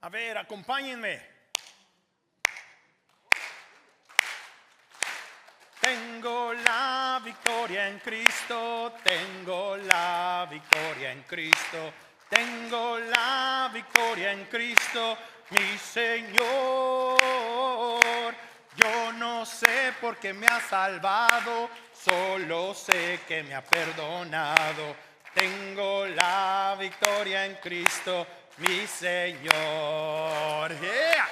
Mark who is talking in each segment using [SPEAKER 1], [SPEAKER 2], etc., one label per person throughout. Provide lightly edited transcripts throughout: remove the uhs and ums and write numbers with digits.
[SPEAKER 1] A ver, acompáñenme. Tengo la victoria en Cristo, tengo la victoria en Cristo, tengo la victoria en Cristo, mi Señor. Yo no sé por qué me ha salvado, solo sé que me ha perdonado. Tengo la victoria en Cristo, mi Señor. Yeah.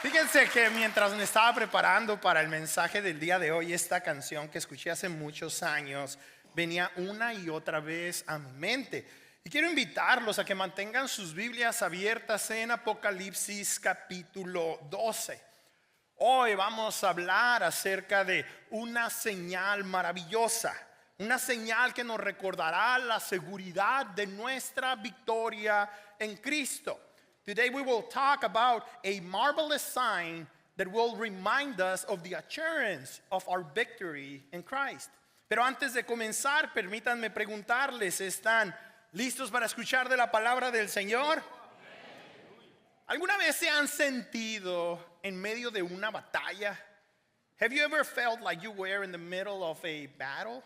[SPEAKER 1] Fíjense que mientras me estaba preparando para el mensaje del día de hoy, esta canción que escuché hace muchos años venía una y otra vez a mi mente. Y quiero invitarlos a que mantengan sus Biblias abiertas en Apocalipsis capítulo 12. Hoy vamos a hablar acerca de una señal maravillosa, una señal que nos recordará la seguridad de nuestra victoria en Cristo. Today we will talk about a marvelous sign that will remind us of the assurance of our victory in Christ. Pero antes de comenzar, permítanme preguntarles, ¿están listos para escuchar de la palabra del Señor? ¿Alguna vez se han sentido en medio de una batalla? Have you ever felt like you were in the middle of a battle?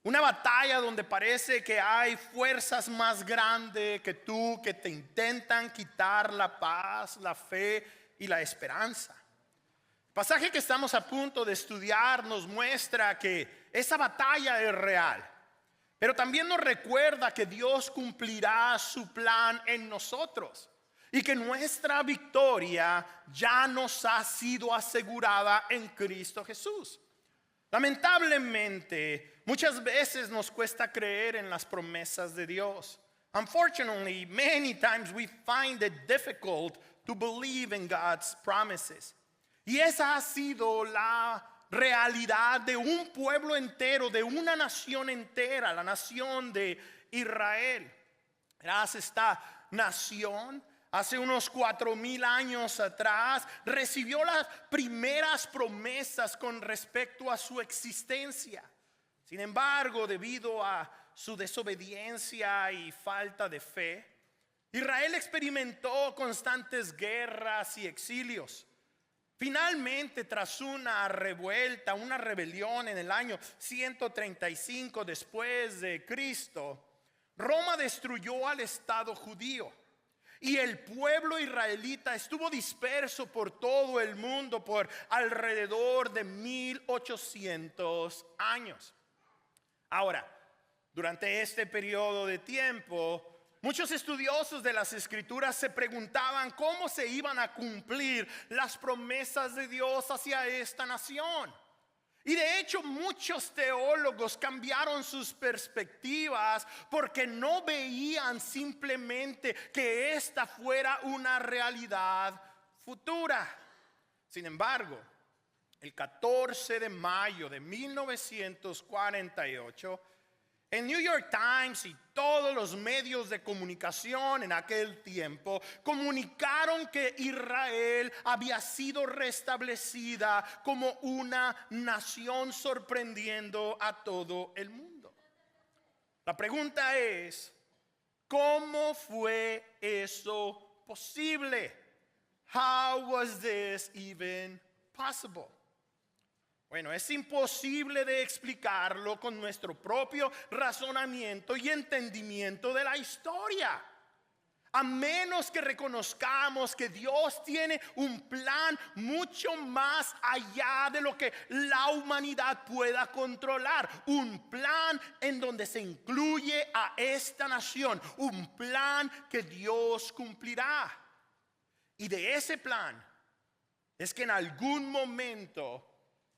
[SPEAKER 1] Una batalla donde parece que hay fuerzas más grandes que tú que te intentan quitar la paz, la fe y la esperanza. El pasaje que estamos a punto de estudiar nos muestra que esa batalla es real, pero también nos recuerda que Dios cumplirá su plan en nosotros y que nuestra victoria ya nos ha sido asegurada en Cristo Jesús. Lamentablemente, muchas veces nos cuesta creer en las promesas de Dios. Unfortunately, many times we find it difficult to believe in God's promises. Y esa ha sido la realidad de un pueblo entero, de una nación entera, la nación de Israel. Verás, esta nación hace unos 4,000 años atrás recibió las primeras promesas con respecto a su existencia. Sin embargo, debido a su desobediencia y falta de fe, Israel experimentó constantes guerras y exilios. Finalmente, tras una revuelta, una rebelión en el año 135 después de Cristo, Roma destruyó al Estado judío. Y el pueblo israelita estuvo disperso por todo el mundo por alrededor de 1800 años. Ahora, durante este periodo de tiempo, muchos estudiosos de las Escrituras se preguntaban cómo se iban a cumplir las promesas de Dios hacia esta nación. Y de hecho muchos teólogos cambiaron sus perspectivas porque no veían simplemente que esta fuera una realidad futura. Sin embargo, el 14 de mayo de 1948, el New York Times y todos los medios de comunicación en aquel tiempo comunicaron que Israel había sido restablecida como una nación, sorprendiendo a todo el mundo. La pregunta es, ¿cómo fue eso posible? How was this even possible? Bueno, es imposible de explicarlo con nuestro propio razonamiento y entendimiento de la historia, a menos que reconozcamos que Dios tiene un plan mucho más allá de lo que la humanidad pueda controlar. Un plan en donde se incluye a esta nación, un plan que Dios cumplirá. Y de ese plan es que en algún momento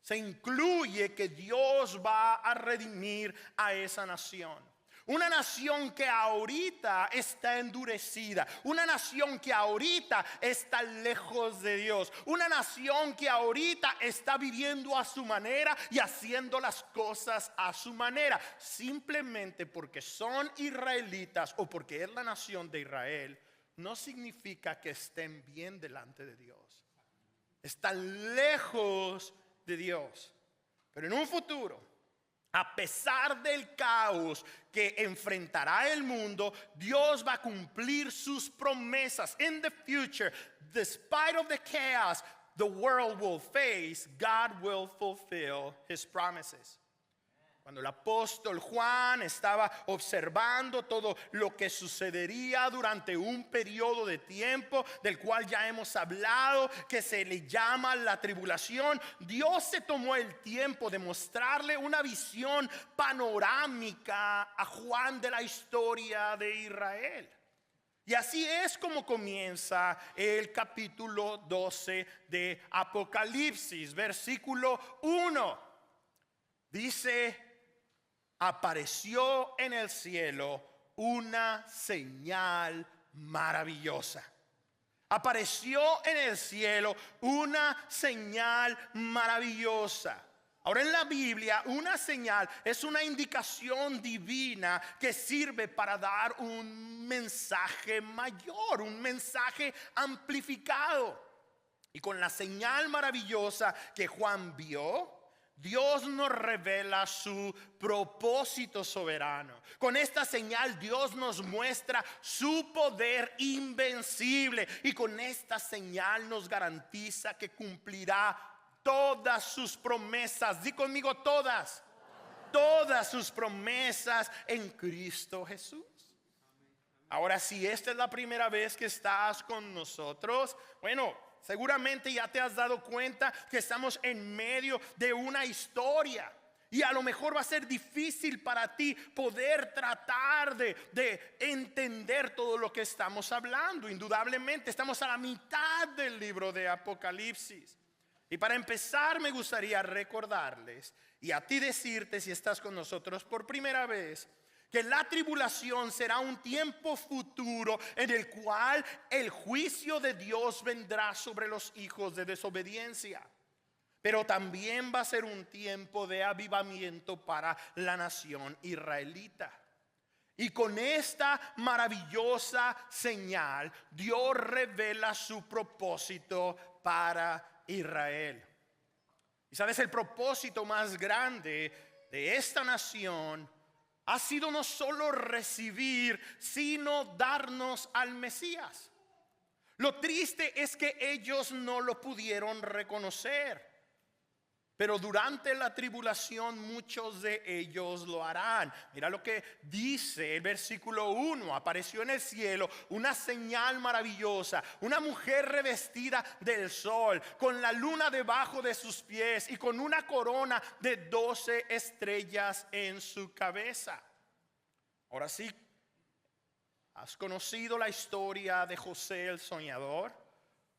[SPEAKER 1] se incluye que Dios va a redimir a esa nación. Una nación que ahorita está endurecida. Una nación que ahorita está lejos de Dios. Una nación que ahorita está viviendo a su manera y haciendo las cosas a su manera. Simplemente porque son israelitas o porque es la nación de Israel, no significa que estén bien delante de Dios. Están lejos de Dios. Pero en un futuro, A pesar del caos que enfrentará el mundo, Dios va a cumplir sus promesas. In the future, despite of the chaos the world will face, God will fulfill his promises. Cuando el apóstol Juan estaba observando todo lo que sucedería durante un periodo de tiempo del cual ya hemos hablado, que se le llama la tribulación, Dios se tomó el tiempo de mostrarle una visión panorámica a Juan de la historia de Israel. Y así es como comienza el capítulo 12 de Apocalipsis, versículo 1. Dice: apareció en el cielo una señal maravillosa. Apareció en el cielo una señal maravillosa. Ahora, en la Biblia, una señal es una indicación divina que sirve para dar un mensaje mayor, un mensaje amplificado. Y con la señal maravillosa que Juan vio, Dios nos revela su propósito soberano. Con esta señal Dios nos muestra su poder invencible. Y con esta señal nos garantiza que cumplirá todas sus promesas. Di conmigo: todas. Todas sus promesas en Cristo Jesús. Ahora, si esta es la primera vez que estás con nosotros, bueno, seguramente ya te has dado cuenta que estamos en medio de una historia. Y a lo mejor va a ser difícil para ti poder tratar de entender todo lo que estamos hablando. Indudablemente estamos a la mitad del libro de Apocalipsis. Y para empezar, me gustaría recordarles y a ti decirte, si estás con nosotros por primera vez, que la tribulación será un tiempo futuro en el cual el juicio de Dios vendrá sobre los hijos de desobediencia. Pero también va a ser un tiempo de avivamiento para la nación israelita. Y con esta maravillosa señal, Dios revela su propósito para Israel. Y sabes, el propósito más grande de esta nación ha sido no solo recibir, sino darnos al Mesías. Lo triste es que ellos no lo pudieron reconocer. Pero durante la tribulación muchos de ellos lo harán. Mira lo que dice el versículo 1. Apareció en el cielo una señal maravillosa. Una mujer revestida del sol, con la luna debajo de sus pies y con una corona de 12 estrellas en su cabeza. Ahora sí, ¿has conocido la historia de José el soñador?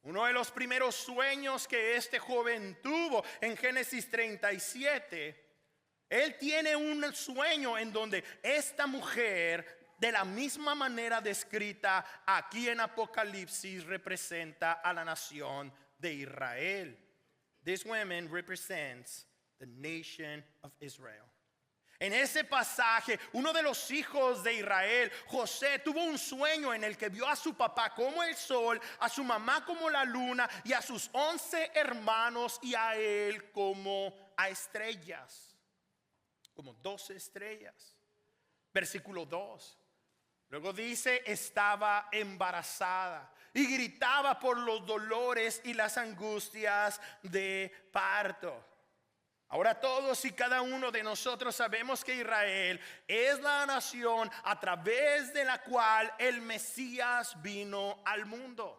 [SPEAKER 1] Uno de los primeros sueños que este joven tuvo en Génesis 37, él tiene un sueño en donde esta mujer, de la misma manera descrita aquí en Apocalipsis, representa a la nación de Israel. This woman represents the nation of Israel. En ese pasaje, uno de los hijos de Israel, José, tuvo un sueño en el que vio a su papá como el sol, a su mamá como la luna y a sus 11 hermanos y a él como a estrellas, como 12 estrellas. Versículo 2. Luego dice: estaba embarazada y gritaba por los dolores y las angustias de parto. Ahora todos y cada uno de nosotros sabemos que Israel es la nación a través de la cual el Mesías vino al mundo.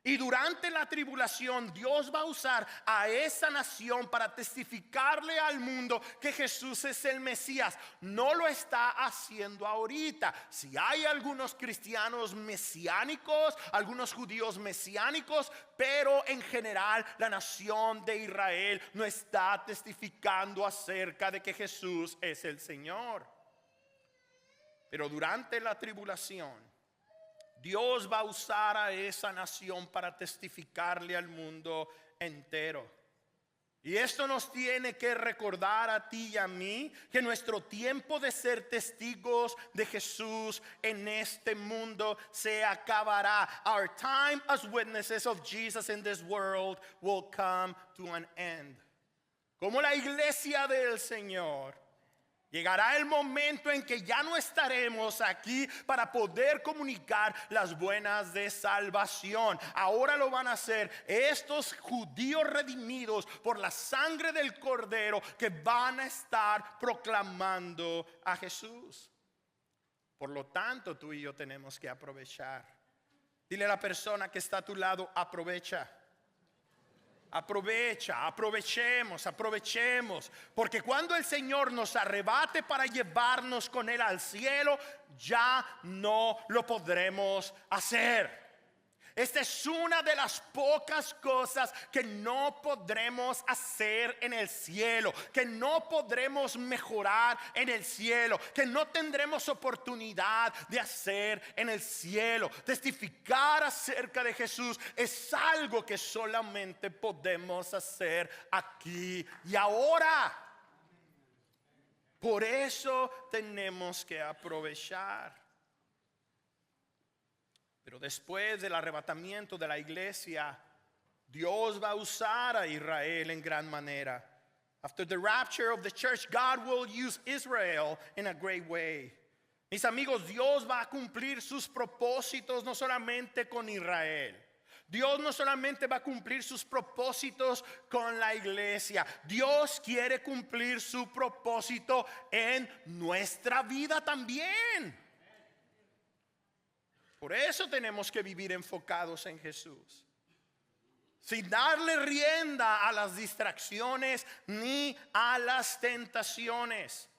[SPEAKER 1] Y durante la tribulación Dios va a usar a esa nación para testificarle al mundo que Jesús es el Mesías. No lo está haciendo ahorita. Si hay algunos cristianos mesiánicos, algunos judíos mesiánicos, pero en general la nación de Israel no está testificando acerca de que Jesús es el Señor. Pero durante la tribulación Dios va a usar a esa nación para testificarle al mundo entero. Y esto nos tiene que recordar a ti y a mí que nuestro tiempo de ser testigos de Jesús en este mundo se acabará. Our time as witnesses of Jesus in this world will come to an end. Como la iglesia del Señor, Llegará el momento en que ya no estaremos aquí para poder comunicar las buenas de salvación. Ahora lo van a hacer estos judíos redimidos por la sangre del Cordero, que van a estar proclamando a Jesús. Por lo tanto, tú y yo tenemos que aprovechar. Dile a la persona que está a tu lado: aprovecha. Aprovecha, aprovechemos, porque cuando el Señor nos arrebate para llevarnos con Él al cielo, ya no lo podremos hacer. Esta es una de las pocas cosas que no podremos hacer en el cielo, que no podremos mejorar en el cielo, que no tendremos oportunidad de hacer en el cielo. Testificar acerca de Jesús es algo que solamente podemos hacer aquí y ahora. Por eso tenemos que aprovechar. Pero después del arrebatamiento de la iglesia, Dios va a usar a Israel en gran manera. After the rapture of the church, God will use Israel in a great way. Mis amigos, Dios va a cumplir sus propósitos no solamente con Israel. Dios no solamente va a cumplir sus propósitos con la iglesia. Dios quiere cumplir su propósito en nuestra vida también. Por eso tenemos que vivir enfocados en Jesús, sin darle rienda a las distracciones ni a las tentaciones,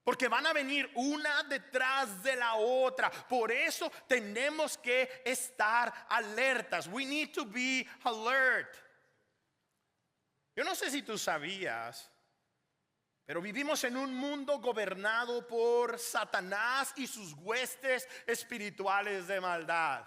[SPEAKER 1] porque van a venir una detrás de la otra. Por eso tenemos que estar alertas. We need to be alert. Yo no sé si tú sabías, pero vivimos en un mundo gobernado por Satanás y sus huestes espirituales de maldad.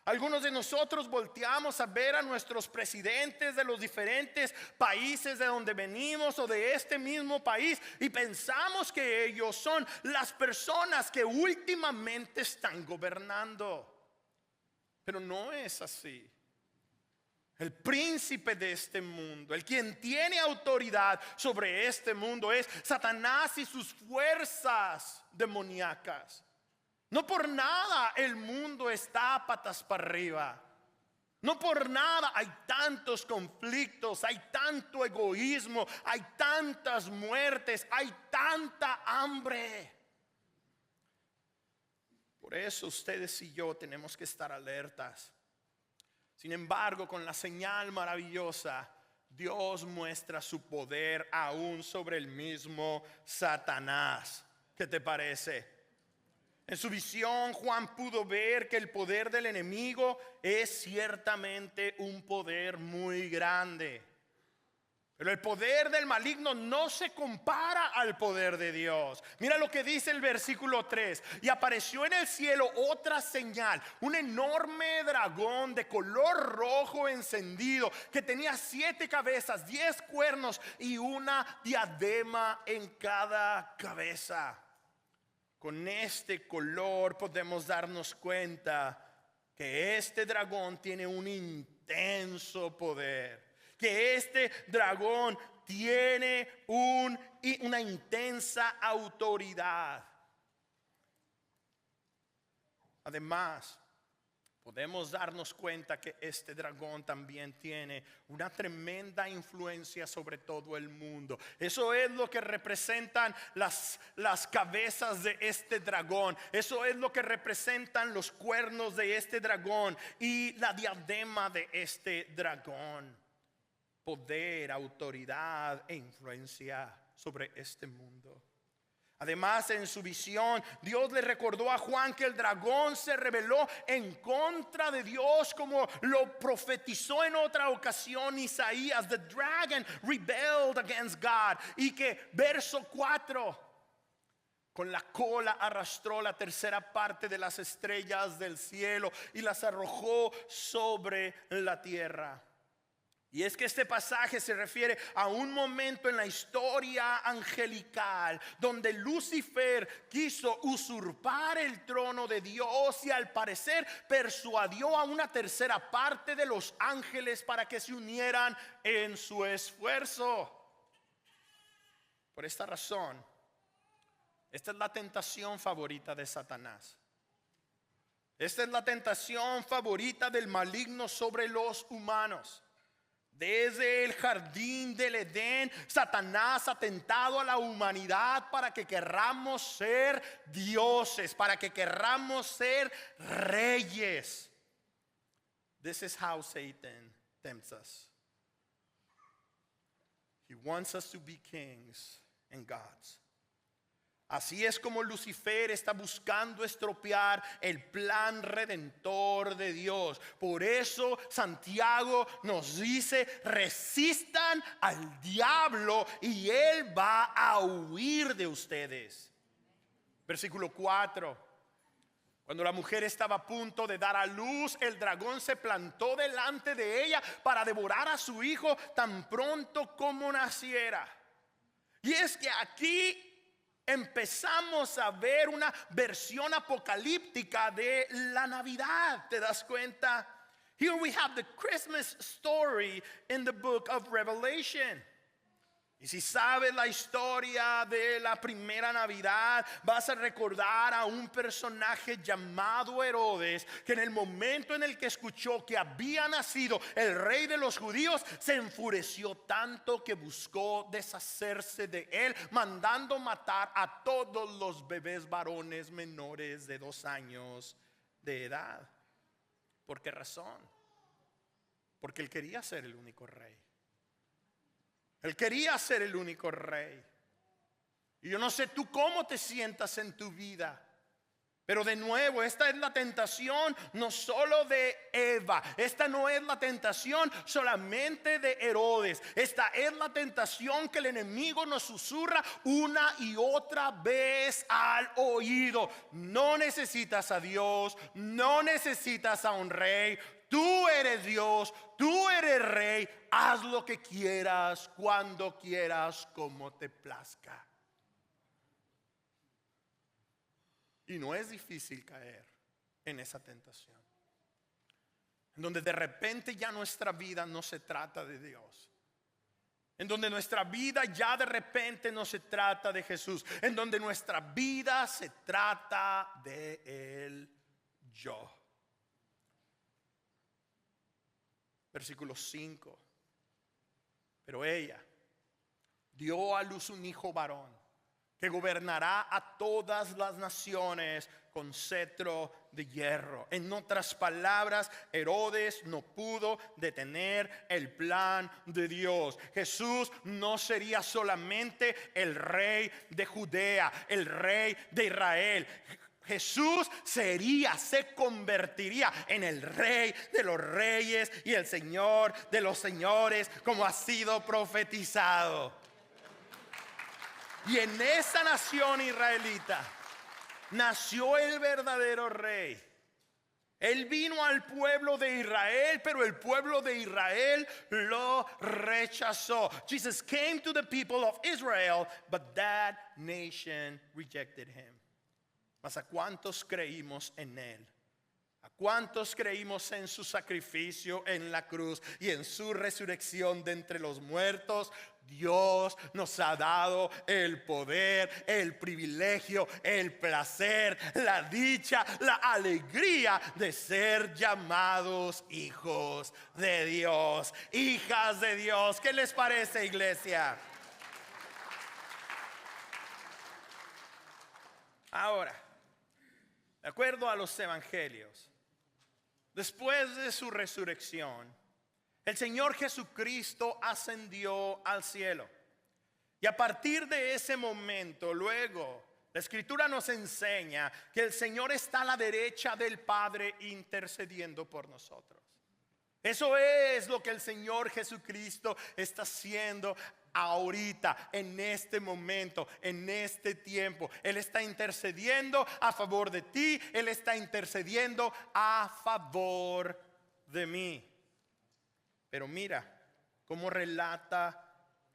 [SPEAKER 1] Algunos de nosotros volteamos a ver a nuestros presidentes de los diferentes países de donde venimos o de este mismo país y pensamos que ellos son las personas que últimamente están gobernando. Pero no es así. El príncipe de este mundo, el quien tiene autoridad sobre este mundo, es Satanás y sus fuerzas demoníacas. No por nada el mundo está a patas para arriba. No por nada hay tantos conflictos, hay tanto egoísmo, hay tantas muertes, hay tanta hambre. Por eso ustedes y yo tenemos que estar alertas. Sin embargo, con la señal maravillosa, Dios muestra su poder aún sobre el mismo Satanás. ¿Qué te parece? En su visión, Juan pudo ver que el poder del enemigo es ciertamente un poder muy grande. Pero el poder del maligno no se compara al poder de Dios. Mira lo que dice el versículo 3. Y apareció en el cielo otra señal, un enorme dragón de color rojo encendido, que tenía 7 cabezas, 10 cuernos y una diadema en cada cabeza. Con este color podemos darnos cuenta que este dragón tiene un intenso poder. Que este dragón tiene una intensa autoridad. Además, podemos darnos cuenta que este dragón también tiene una tremenda influencia sobre todo el mundo. Eso es lo que representan las cabezas de este dragón. Eso es lo que representan los cuernos de este dragón y la diadema de este dragón. Poder, autoridad e influencia sobre este mundo. Además, en su visión, Dios le recordó a Juan que el dragón se rebeló en contra de Dios, como lo profetizó en otra ocasión Isaías. The dragon rebelled against God. Y que verso 4, con la cola arrastró la tercera parte de las estrellas del cielo y las arrojó sobre la tierra. Y es que este pasaje se refiere a un momento en la historia angelical donde Lucifer quiso usurpar el trono de Dios y al parecer persuadió a una tercera parte de los ángeles para que se unieran en su esfuerzo. Por esta razón, esta es la tentación favorita de Satanás. Esta es la tentación favorita del maligno sobre los humanos. Desde el jardín del Edén, Satanás ha tentado a la humanidad para que querramos ser dioses, para que querramos ser reyes. This is how Satan tempts us. He wants us to be kings and gods. Así es como Lucifer está buscando estropear el plan redentor de Dios. Por eso Santiago nos dice: resistan al diablo y él va a huir de ustedes. Versículo 4. Cuando la mujer estaba a punto de dar a luz, el dragón se plantó delante de ella para devorar a su hijo tan pronto como naciera. Y es que aquí empezamos a ver una versión apocalíptica de la Navidad. ¿Te das cuenta? Here we have the Christmas story in the book of Revelation. Y si sabes la historia de la primera Navidad, vas a recordar a un personaje llamado Herodes, que en el momento en el que escuchó que había nacido el rey de los judíos, se enfureció tanto que buscó deshacerse de él, mandando matar a todos los bebés varones menores de 2 años de edad. ¿Por qué razón? Porque él quería ser el único rey. Él quería ser el único rey. Y yo no sé tú cómo te sientas en tu vida, pero de nuevo, esta es la tentación no solo de Eva. Esta no es la tentación solamente de Herodes. Esta es la tentación que el enemigo nos susurra una y otra vez al oído. No necesitas a Dios, no necesitas a un rey. Tú eres Dios, tú eres rey. Haz lo que quieras, cuando quieras, como te plazca. Y no es difícil caer en esa tentación, en donde de repente ya nuestra vida no se trata de Dios, en donde nuestra vida ya de repente no se trata de Jesús, en donde nuestra vida se trata de el yo. Versículo 5. Pero ella dio a luz un hijo varón, que gobernará a todas las naciones con cetro de hierro. En otras palabras, Herodes no pudo detener el plan de Dios. Jesús no sería solamente el rey de Judea, el rey de Israel. Jesús se convertiría en el rey de los reyes y el señor de los señores, como ha sido profetizado. Y en esa nación israelita nació el verdadero rey. Él vino al pueblo de Israel, pero el pueblo de Israel lo rechazó. Jesus came to the people of Israel, but that nation rejected him. Mas ¿a cuántos creímos en él? ¿A cuántos creímos en su sacrificio en la cruz y en su resurrección de entre los muertos? Dios nos ha dado el poder, el privilegio, el placer, la dicha, la alegría de ser llamados hijos de Dios, hijas de Dios. ¿Qué les parece, iglesia? Ahora, de acuerdo a los evangelios, después de su resurrección, el Señor Jesucristo ascendió al cielo. Y a partir de ese momento, luego, la Escritura nos enseña que el Señor está a la derecha del Padre intercediendo por nosotros. Eso es lo que el Señor Jesucristo está haciendo ahorita, en este momento, en este tiempo. Él está intercediendo a favor de ti. Él está intercediendo a favor de mí. Pero mira cómo relata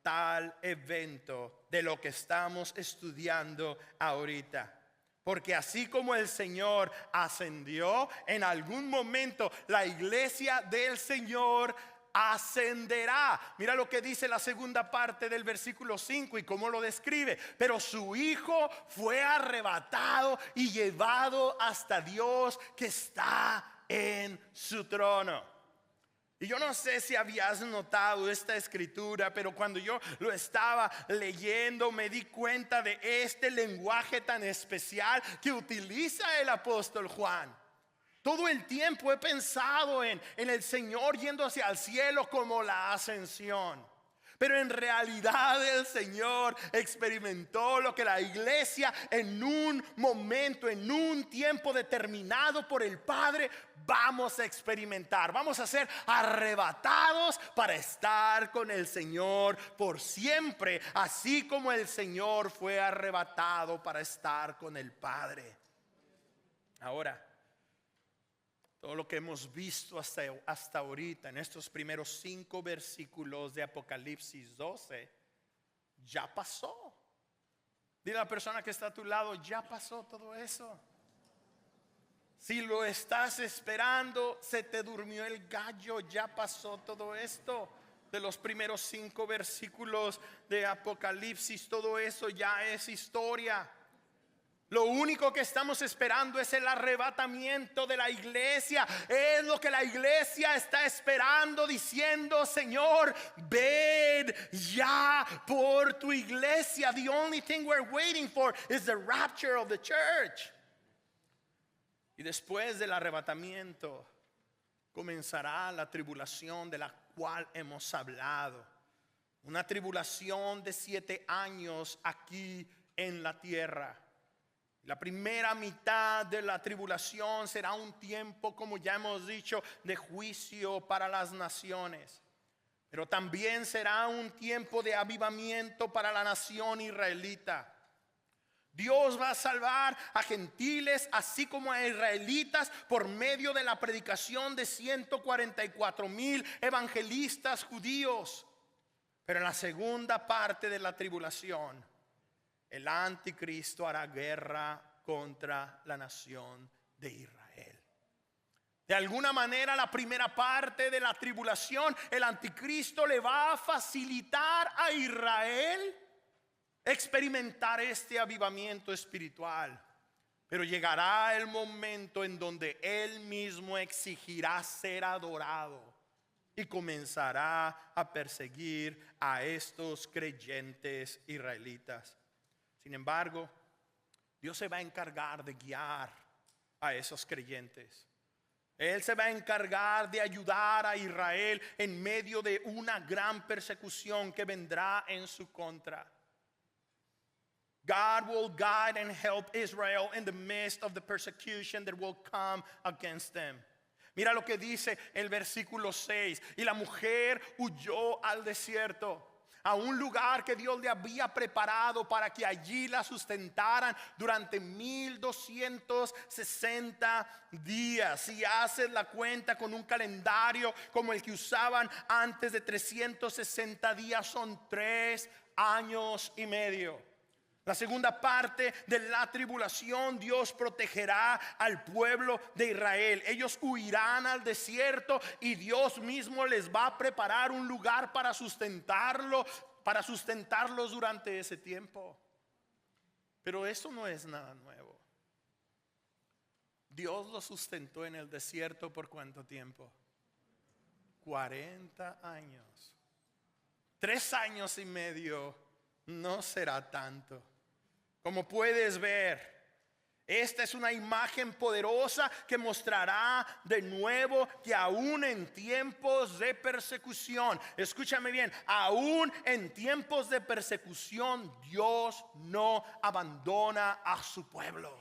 [SPEAKER 1] tal evento de lo que estamos estudiando ahorita. Porque así como el Señor ascendió, en algún momento la iglesia del Señor ascenderá. Mira lo que dice la segunda parte del versículo 5 y cómo lo describe. Pero su hijo fue arrebatado y llevado hasta Dios que está en su trono. Y yo no sé si habías notado esta escritura, pero cuando yo lo estaba leyendo me di cuenta de este lenguaje tan especial que utiliza el apóstol Juan. Todo el tiempo he pensado en el Señor yendo hacia el cielo como la ascensión. Pero en realidad el Señor experimentó lo que la iglesia en un momento, en un tiempo determinado por el Padre, vamos a experimentar. Vamos a ser arrebatados para estar con el Señor por siempre, así como el Señor fue arrebatado para estar con el Padre. Ahora, todo lo que hemos visto hasta ahorita en estos primeros 5 versículos de Apocalipsis 12 ya pasó. Dile a la persona que está a tu lado, ya pasó todo eso. Si lo estás esperando, se te durmió el gallo, ya pasó todo esto. De los primeros 5 versículos de Apocalipsis, todo eso ya es historia. Lo único que estamos esperando es el arrebatamiento de la iglesia. Es lo que la iglesia está esperando, diciendo: Señor, ven ya por tu iglesia. The only thing we're waiting for is the rapture of the church. Y después del arrebatamiento comenzará la tribulación de la cual hemos hablado. Una tribulación de 7 años aquí en la tierra. La primera mitad de la tribulación será un tiempo, como ya hemos dicho, de juicio para las naciones. Pero también será un tiempo de avivamiento para la nación israelita. Dios va a salvar a gentiles así como a israelitas por medio de la predicación de 144,000 evangelistas judíos. Pero en la segunda parte de la tribulación, el anticristo hará guerra contra la nación de Israel. De alguna manera, la primera parte de la tribulación, el anticristo le va a facilitar a Israel experimentar este avivamiento espiritual. Pero llegará el momento en donde él mismo exigirá ser adorado y comenzará a perseguir a estos creyentes israelitas. Sin embargo, Dios se va a encargar de guiar a esos creyentes. Él se va a encargar de ayudar a Israel en medio de una gran persecución que vendrá en su contra. God will guide and help Israel in the midst of the persecution that will come against them. Mira lo que dice el versículo 6. Y la mujer huyó al desierto, a un lugar que Dios le había preparado para que allí la sustentaran durante 1260 días. Si haces la cuenta con un calendario como el que usaban antes, de 360 días, son 3 años y medio. La segunda parte de la tribulación, Dios protegerá al pueblo de Israel. Ellos huirán al desierto y Dios mismo les va a preparar un lugar para sustentarlos durante ese tiempo. Pero eso no es nada nuevo. Dios los sustentó en el desierto ¿por cuánto tiempo? 40 años. 3 años y medio no será tanto. Como puedes ver, esta es una imagen poderosa que mostrará de nuevo que aún en tiempos de persecución, escúchame bien, aún en tiempos de persecución, Dios no abandona a su pueblo.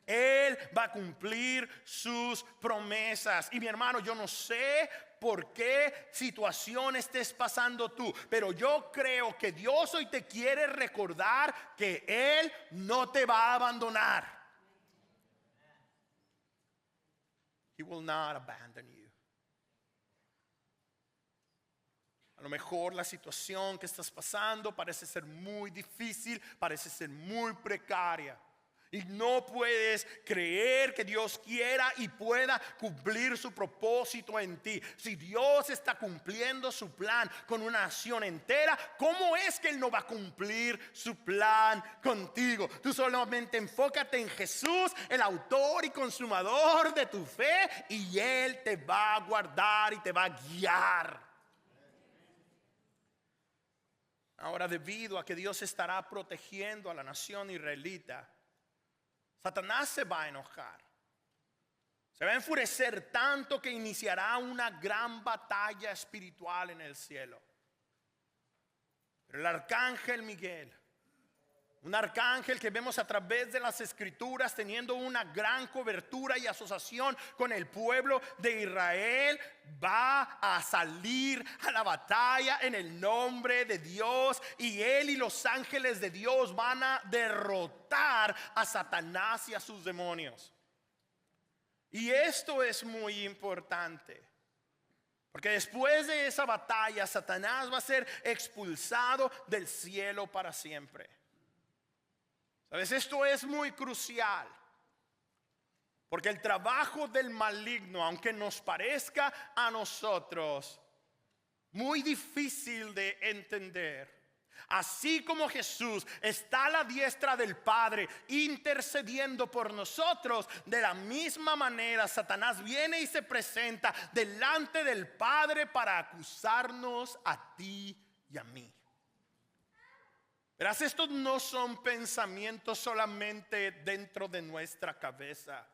[SPEAKER 1] Él va a cumplir sus promesas. Y mi hermano, yo no sé por qué situación estés pasando tú, pero yo creo que Dios hoy te quiere recordar que Él no te va a abandonar. He will not abandon you. A lo mejor la situación que estás pasando parece ser muy difícil, parece ser muy precaria. Y no puedes creer que Dios quiera y pueda cumplir su propósito en ti. Si Dios está cumpliendo su plan con una nación entera, ¿cómo es que Él no va a cumplir su plan contigo? Tú solamente enfócate en Jesús, el autor y consumador de tu fe, y Él te va a guardar y te va a guiar. Ahora, debido a que Dios estará protegiendo a la nación israelita, Satanás se va a enojar. Se va a enfurecer tanto que iniciará una gran batalla espiritual en el cielo. Pero el arcángel Miguel, un arcángel que vemos a través de las escrituras teniendo una gran cobertura y asociación con el pueblo de Israel, va a salir a la batalla en el nombre de Dios, y él y los ángeles de Dios van a derrotar a Satanás y a sus demonios. Y esto es muy importante, porque después de esa batalla Satanás va a ser expulsado del cielo para siempre. ¿Sabes? Esto es muy crucial, porque el trabajo del maligno, aunque nos parezca a nosotros muy difícil de entender, así como Jesús está a la diestra del Padre intercediendo por nosotros, de la misma manera Satanás viene y se presenta delante del Padre para acusarnos a ti y a mí. Verás, estos no son pensamientos solamente dentro de nuestra cabeza.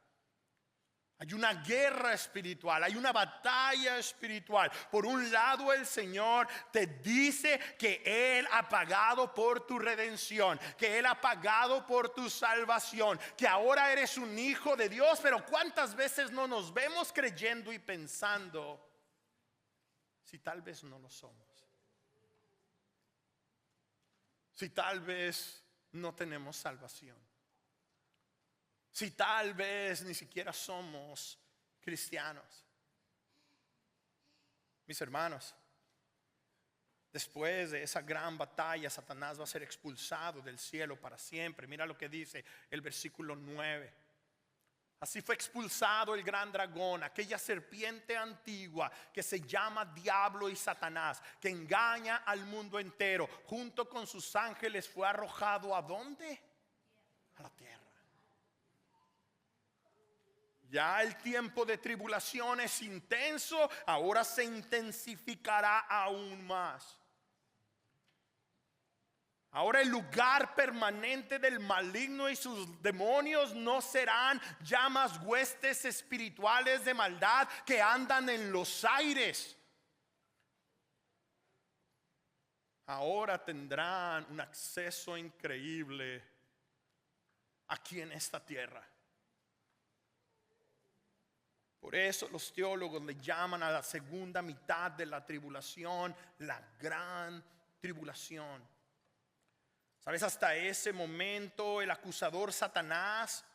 [SPEAKER 1] Hay una guerra espiritual, hay una batalla espiritual. Por un lado, el Señor te dice que Él ha pagado por tu redención, que Él ha pagado por tu salvación, que ahora eres un hijo de Dios. Pero ¿cuántas veces no nos vemos creyendo y pensando si tal vez no lo somos? Si tal vez no tenemos salvación, si tal vez ni siquiera somos cristianos. Mis hermanos, después de esa gran batalla, Satanás va a ser expulsado del cielo para siempre. Mira lo que dice el versículo 9. Así fue expulsado el gran dragón, aquella serpiente antigua que se llama Diablo y Satanás, que engaña al mundo entero. Junto con sus ángeles fue arrojado ¿a dónde? A la tierra. Ya el tiempo de tribulación es intenso, ahora se intensificará aún más. Ahora el lugar permanente del maligno y sus demonios no serán ya más huestes espirituales de maldad que andan en los aires. Ahora tendrán un acceso increíble aquí en esta tierra. Por eso los teólogos le llaman a la segunda mitad de la tribulación la gran tribulación. ¿Sabes? Hasta ese momento el acusador Satanás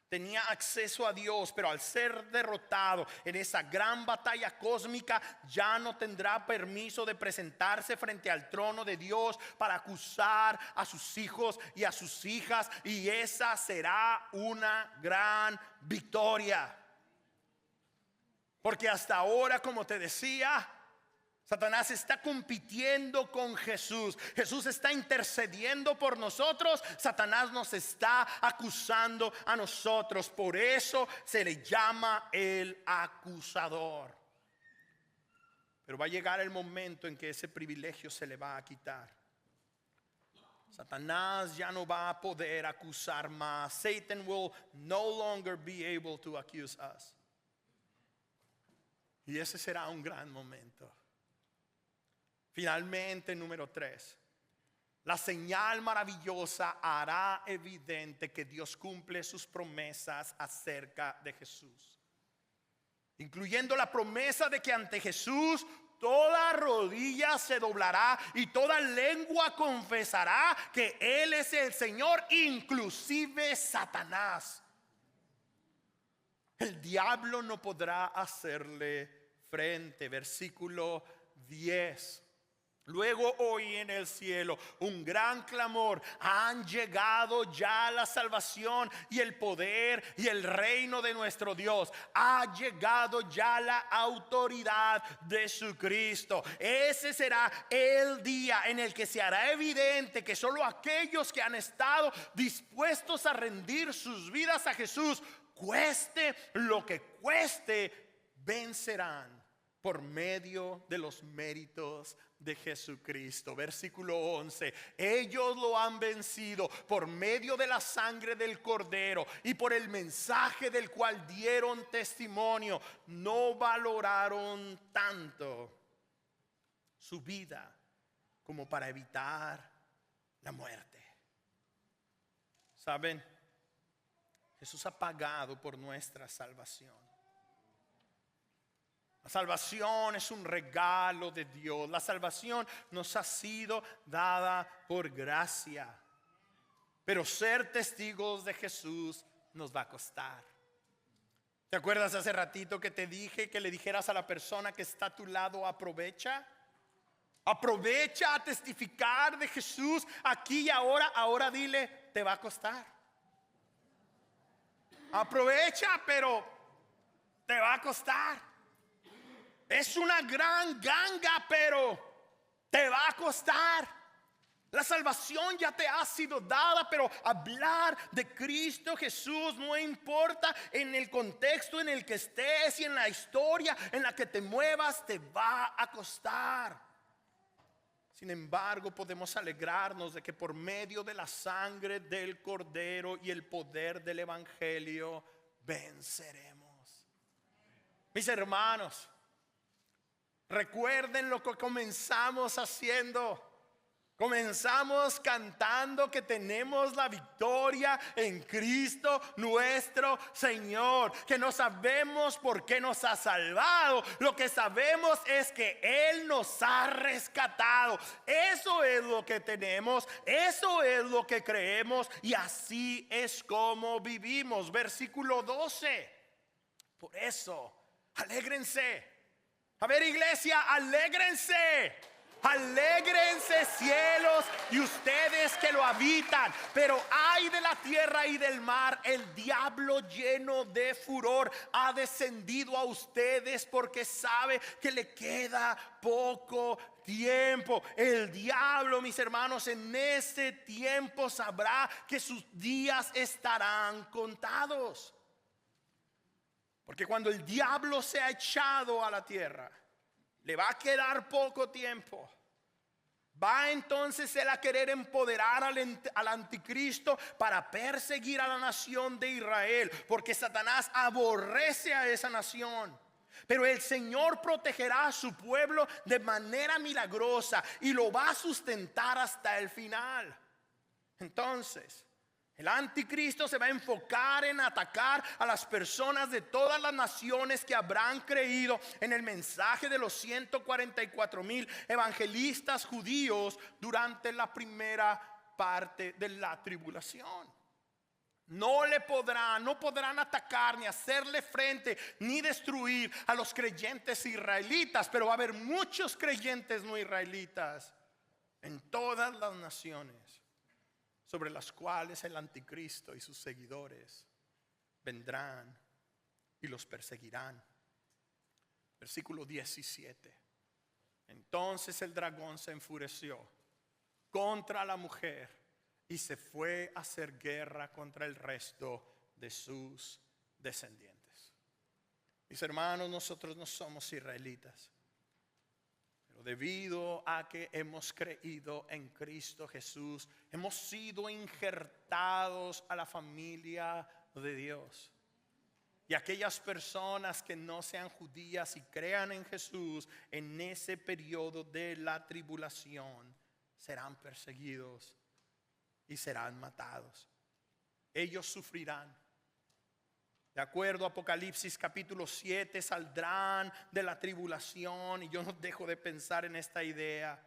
[SPEAKER 1] tenía acceso a Dios, pero al ser derrotado en esa gran batalla cósmica, ya no tendrá permiso de presentarse frente al trono de Dios para acusar a sus hijos y a sus hijas, y esa será una gran victoria. Porque hasta ahora, como te decía, Satanás está compitiendo con Jesús. Jesús está intercediendo por nosotros. Satanás nos está acusando a nosotros. Por eso se le llama el acusador. Pero va a llegar el momento en que ese privilegio se le va a quitar. Satanás ya no va a poder acusar más. Satan will no longer be able to accuse us. Y ese será un gran momento. Finalmente, número 3. La señal maravillosa hará evidente que Dios cumple sus promesas acerca de Jesús, incluyendo la promesa de que ante Jesús toda rodilla se doblará y toda lengua confesará que Él es el Señor, inclusive Satanás. El diablo no podrá hacerle frente. Versículo 10. Luego oí en el cielo un gran clamor: han llegado ya la salvación y el poder y el reino de nuestro Dios. Ha llegado ya la autoridad de su Cristo. Ese será el día en el que se hará evidente que solo aquellos que han estado dispuestos a rendir sus vidas a Jesús, cueste lo que cueste, vencerán por medio de los méritos de Jesucristo. Versículo 11: ellos lo han vencido por medio de la sangre del Cordero y por el mensaje del cual dieron testimonio. No valoraron tanto su vida como para evitar la muerte. ¿Saben? Jesús ha pagado por nuestra salvación. La salvación es un regalo de Dios. La salvación nos ha sido dada por gracia. Pero ser testigos de Jesús nos va a costar. ¿Te acuerdas hace ratito que te dije que le dijeras a la persona que está a tu lado: aprovecha? Aprovecha a testificar de Jesús aquí y ahora. Ahora dile: te va a costar. Aprovecha, pero te va a costar. Es una gran ganga, pero te va a costar. La salvación ya te ha sido dada, pero hablar de Cristo Jesús, no importa en el contexto en el que estés y en la historia en la que te muevas, te va a costar. Sin embargo, podemos alegrarnos de que por medio de la sangre del Cordero y el poder del Evangelio venceremos. Mis hermanos, recuerden lo que comenzamos haciendo. Comenzamos cantando que tenemos la victoria en Cristo nuestro Señor, que no sabemos por qué nos ha salvado. Lo que sabemos es que Él nos ha rescatado. Eso es lo que tenemos, eso es lo que creemos, y así es como vivimos. Versículo 12. Por eso, alégrense. A ver, iglesia, alégrense. Alégrense, cielos, y ustedes que lo habitan. Pero ay de la tierra y del mar, el diablo lleno de furor ha descendido a ustedes, porque sabe que le queda poco tiempo. El diablo, mis hermanos, en ese tiempo sabrá que sus días estarán contados. Porque cuando el diablo se ha echado a la tierra, le va a quedar poco tiempo. Va entonces él a querer empoderar al anticristo para perseguir a la nación de Israel, porque Satanás aborrece a esa nación. Pero el Señor protegerá a su pueblo de manera milagrosa y lo va a sustentar hasta el final. Entonces, el anticristo se va a enfocar en atacar a las personas de todas las naciones que habrán creído en el mensaje de los 144,000 evangelistas judíos durante la primera parte de la tribulación. No podrán atacar ni hacerle frente ni destruir a los creyentes israelitas, pero va a haber muchos creyentes no israelitas en todas las naciones, sobre las cuales el anticristo y sus seguidores vendrán y los perseguirán. Versículo 17. Entonces el dragón se enfureció contra la mujer y se fue a hacer guerra contra el resto de sus descendientes. Mis hermanos, nosotros no somos israelitas, pero debido a que hemos creído en Cristo Jesús, hemos sido injertados a la familia de Dios. Y aquellas personas que no sean judías y crean en Jesús en ese periodo de la tribulación serán perseguidos y serán matados. Ellos sufrirán. De acuerdo a Apocalipsis capítulo 7, saldrán de la tribulación, y yo no dejo de pensar en esta idea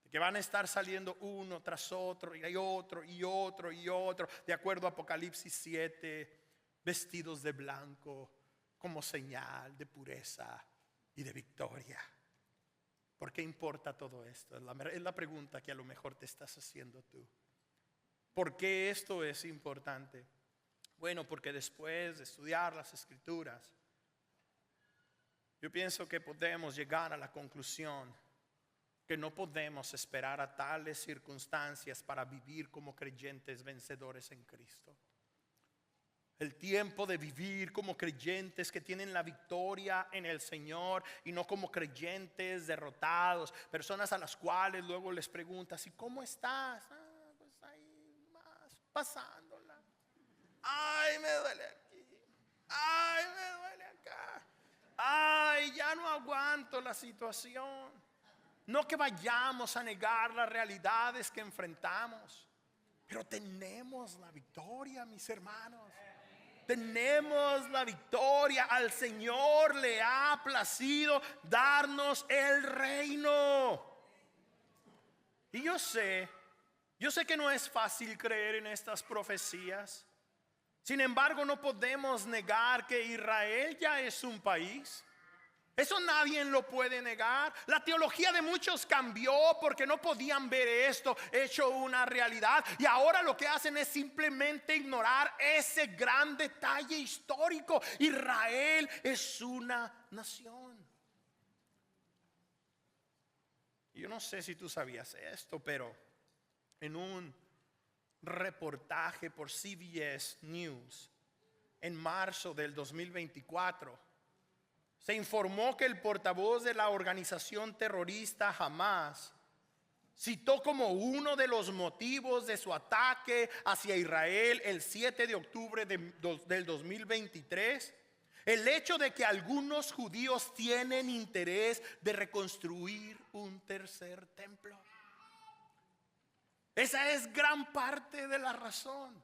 [SPEAKER 1] de que van a estar saliendo uno tras otro, y hay otro y otro y otro, de acuerdo a Apocalipsis 7, vestidos de blanco como señal de pureza y de victoria. ¿Por ¿por qué importa todo esto? Es la pregunta que a lo mejor te estás haciendo tú. ¿Por qué esto es importante? Bueno, porque después de estudiar las Escrituras, yo pienso que podemos llegar a la conclusión que no podemos esperar a tales circunstancias para vivir como creyentes vencedores en Cristo. El tiempo de vivir como creyentes que tienen la victoria en el Señor y no como creyentes derrotados, personas a las cuales luego les preguntas: ¿y cómo estás? Pues ahí más, pasándola. Ay, me duele aquí. Ay, me duele acá. Ay, ya no aguanto la situación. No que vayamos a negar las realidades que enfrentamos, pero tenemos la victoria, mis hermanos. Tenemos la victoria. Al Señor le ha placido darnos el reino. Y yo sé que no es fácil creer en estas profecías. Sin embargo, no podemos negar que Israel ya es un país. Eso nadie lo puede negar. La teología de muchos cambió porque no podían ver esto hecho una realidad. Y ahora lo que hacen es simplemente ignorar ese gran detalle histórico. Israel es una nación. Yo no sé si tú sabías esto, pero en un reportaje por CBS News en marzo del 2024, se informó que el portavoz de la organización terrorista Hamas citó como uno de los motivos de su ataque hacia Israel el 7 de octubre del 2023 el hecho de que algunos judíos tienen interés de reconstruir un tercer templo. Esa es gran parte de la razón.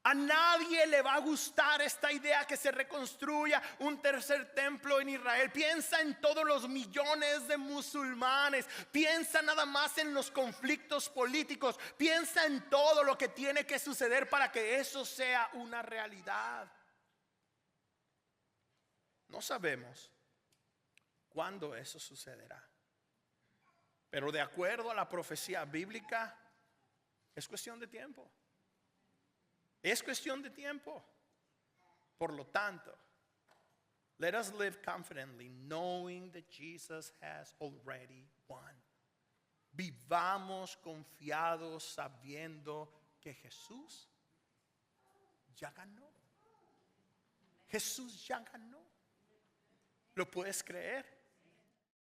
[SPEAKER 1] A nadie le va a gustar esta idea que se reconstruya un tercer templo en Israel. Piensa en todos los millones de musulmanes. Piensa nada más en los conflictos políticos. Piensa en todo lo que tiene que suceder para que eso sea una realidad. No sabemos cuándo eso sucederá, pero de acuerdo a la profecía bíblica, es cuestión de tiempo. Es cuestión de tiempo. Por lo tanto, let us live confidently, knowing that Jesus has already won. Vivamos confiados sabiendo que Jesús ya ganó. Jesús ya ganó. ¿Lo puedes creer?